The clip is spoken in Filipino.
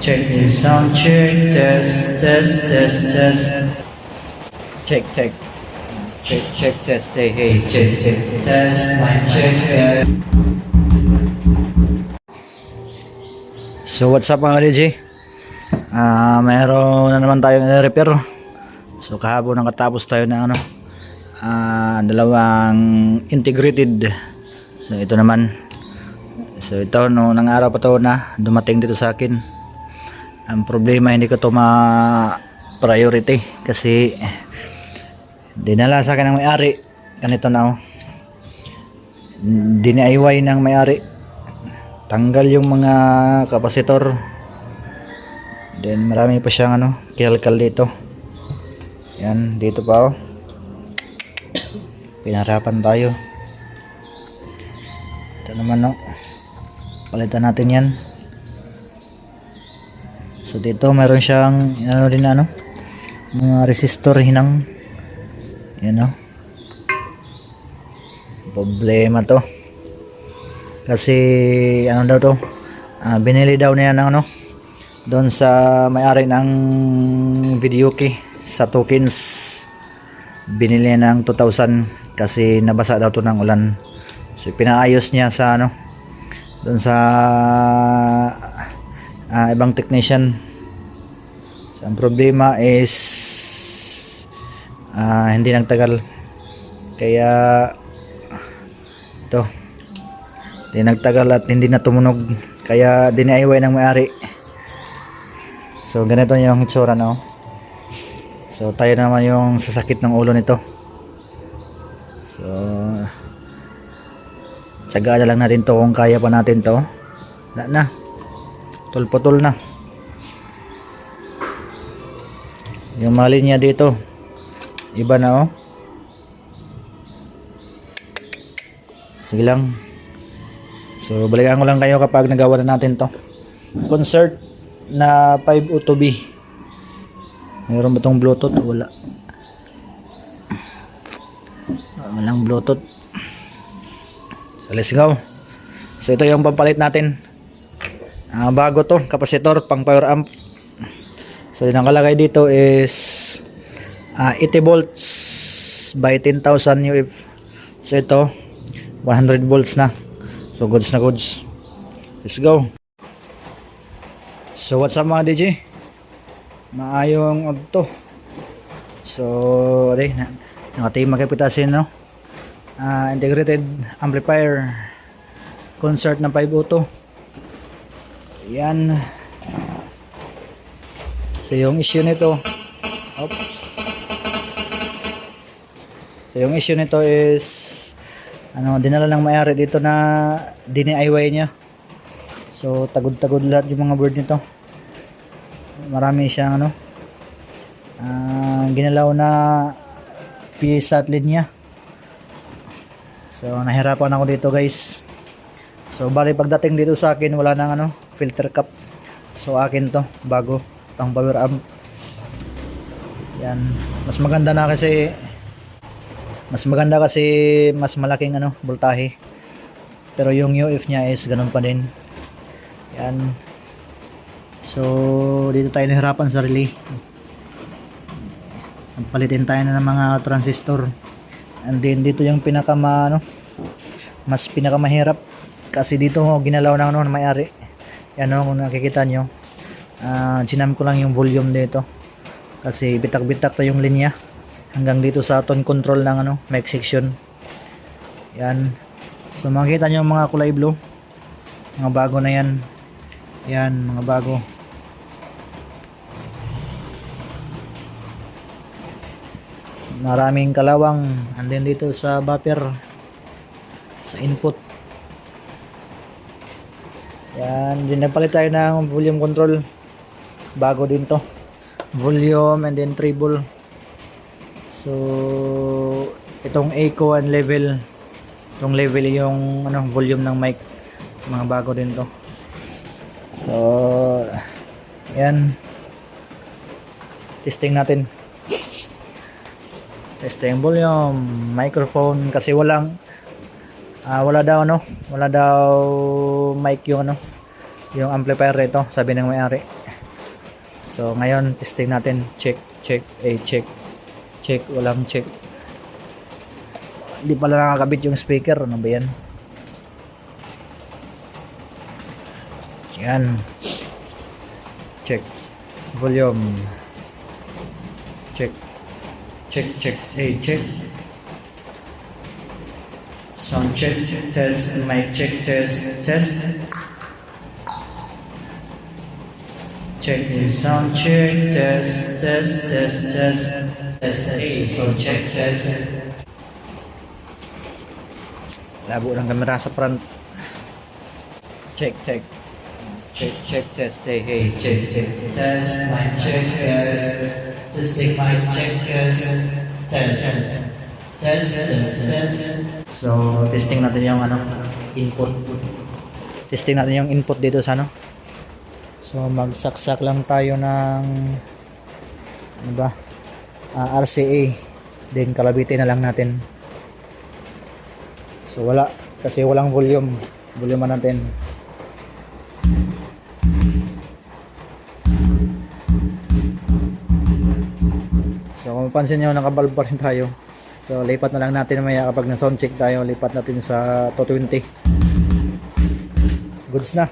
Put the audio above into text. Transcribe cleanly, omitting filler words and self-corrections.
Check your sound check, test. Check, check. Check, test, hey, check, test, mic check, test. So what's up mga DJ? Mayroon na naman tayong repair. So kahapon nakatapos tayo ng dalawang integrated. So ito naman. So ito nang araw pa to na dumating dito sa akin. Ang problema hindi ko to ma-priority kasi dinala sa akin ng may-ari. Ganito na DIY ng may-ari. Tanggal yung mga kapasitor. Then marami pa siyang kalkal dito. Yan, dito pa pinaharapan tayo. Ito naman palitan natin yan. So dito meron siyang mga resistor hinang. Yan problema to. Kasi daw to? Binili daw niya ng doon sa may-ari ng video key sa tokens. Binili niya ng 2,000 kasi nabasa daw to ng ulan. So pinaayos niya sa doon sa ibang technician. So ang problema is hindi nagtagal. Kaya ito hindi nagtagal at hindi na tumunog. Kaya DIY ng may-ari. So ganito yung itsura So tayo naman yung sasakit ng ulo nito. So tsagaan na lang natin to kung kaya pa natin to. Wala na. Putol na. Yung mga linya dito iba na Sige lang. So balikan ko lang kayo kapag nagawa na natin to. Concert na 502B. Mayroon ba itong Bluetooth? Wala. Walang Bluetooth. So let's go. So ito yung pampalit natin. Bago to, kapasitor pang power amp. So yung nakalagay dito is 80 volts by 10,000 UF. So ito 100 volts na. So goods na goods. Let's go. So what's up mga DJ? Maayong to. So nakatingin magkapitasin integrated amplifier concert ng 502. Yan. So yung issue nito is dinala ng may-ari dito na DIY niya. So tagod-tagod lahat yung mga board nito. Marami siyang ginalaw na pyesa at linya. So nahirapan ako dito guys. So bali pagdating dito sa akin wala nang filter cap. So akin to bago pang power amp. Yan, mas maganda kasi mas malaking voltahe. Pero yung UF niya is ganun pa din. Yan. So dito tayo nahirapan sa relay. Palitin tayo na ng mga transistor. And then dito yung mas pinakamahirap kasi dito ginalaw ng may-ari. Yan kung nakikita nyo. Sinam ko lang yung volume dito kasi bitak-bitak to yung linya hanggang dito sa tone control ng mic section. Yan. So makikita nyo yung mga kulay blue, mga bago na yan. Yan, mga bago. Maraming kalawang. And then dito sa buffer, sa input. Yan, din nagpalit tayo ng volume control. Bago din to. Volume and then treble. So itong echo and level. Itong level yung volume ng mic. Mga bago din to. So yan. Testing natin. Testing volume, microphone kasi wala daw mic yung amplifier ito, sabi ng may-ari. So ngayon testing natin, check, check, walang check. Hindi pala nakakabit yung speaker, ano ba yan? Yan. Check. Volume. Check. Check. Check. Sound check. Test. Mic check. Test. Check your sound check. Test. Hey, sound check. Test. Labo ng camera sa front. Check. Test. Hey, check. Test. Mic check. Test. Testing mic check. Test. So, testing natin yung input. Testing natin yung input dito sa So, magsaksak lang tayo ng RCA. Then, kalabitin na lang natin. So, wala. Kasi walang volume. Volume natin. So, kung mapansin nyo, nakabalb pa rin tayo. So, lipat na lang natin maya kapag na sound check tayo. Lipat natin sa 220. Goods na.